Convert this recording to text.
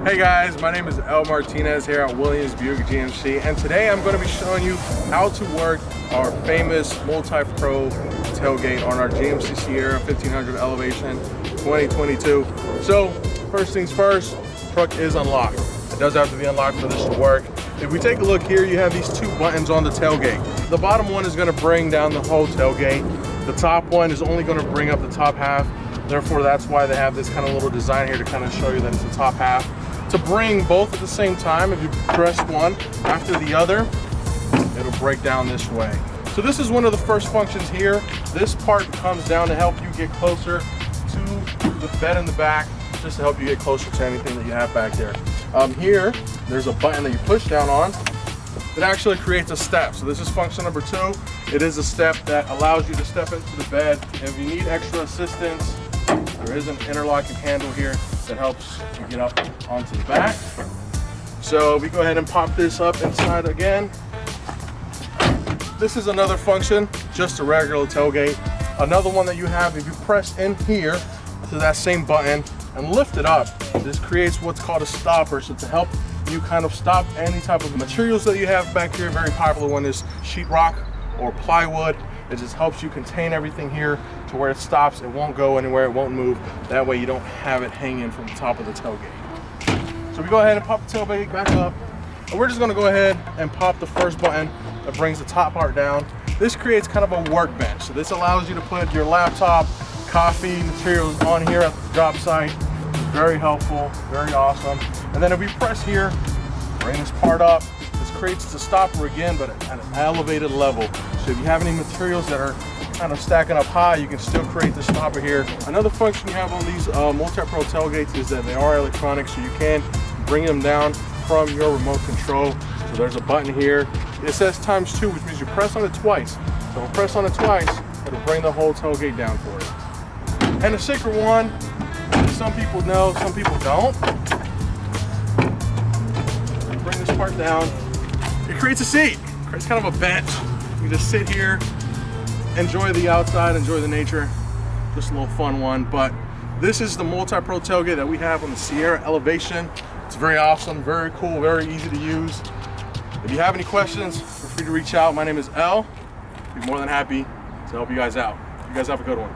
Hey guys, my name is El Martinez here at Williams Buick GMC, and today I'm going to be showing you how to work our famous multi-pro tailgate on our GMC Sierra 1500 Elevation 2022. So first things first, truck is unlocked. It does have to be unlocked for this to work. If we take a look here, you have these two buttons on the tailgate. The bottom one is going to bring down the whole tailgate. The top one is only going to bring up the top half. Therefore, that's why they have this kind of little design here to kind of show you that it's the top half. To bring both at the same time, if you press one after the other, it'll break down this way. So this is one of the first functions here. This part comes down to help you get closer to the bed in the back, just to help you get closer to anything that you have back there. Here, there's a button that you push down on. It actually creates a step. So this is function number 2. It is a step that allows you to step into the bed. If you need extra assistance, there is an interlocking handle here that helps you get up onto the back. So we go ahead and pop this up inside again. This is another function, just a regular tailgate. Another one that you have, if you press in here to that same button and lift it up, this creates what's called a stopper. So to help you kind of stop any type of materials that you have back here, a very popular one is sheetrock or plywood. It just helps you contain everything here to where it stops. It won't go anywhere, it won't move. That way you don't have it hanging from the top of the tailgate. So we go ahead and pop the tailgate back up. And we're just gonna go ahead and pop the first button that brings the top part down. This creates kind of a workbench. So this allows you to put your laptop, coffee, materials on here at the job site. Very helpful, very awesome. And then if we press here, bring this part up, this creates the stopper again, but at an elevated level. So if you have any materials that are kind of stacking up high, you can still create the stopper here. Another function you have on these multi-pro tailgates is that they are electronic, so you can bring them down from your remote control. So there's a button here. It says ×2, which means you press on it twice. So when you press on it twice, it'll bring the whole tailgate down for you. And the secret one, some people know, some people don't. Bring this part down. It creates a seat. It creates kind of a bench. You just sit here, enjoy the outside, enjoy the nature. Just a little fun one. But this is the multi-pro tailgate that we have on the Sierra Elevation. It's very awesome, very cool, very easy to use. If you have any questions, feel free to reach out. My name is El. I'd be more than happy to help you guys out. You guys have a good one.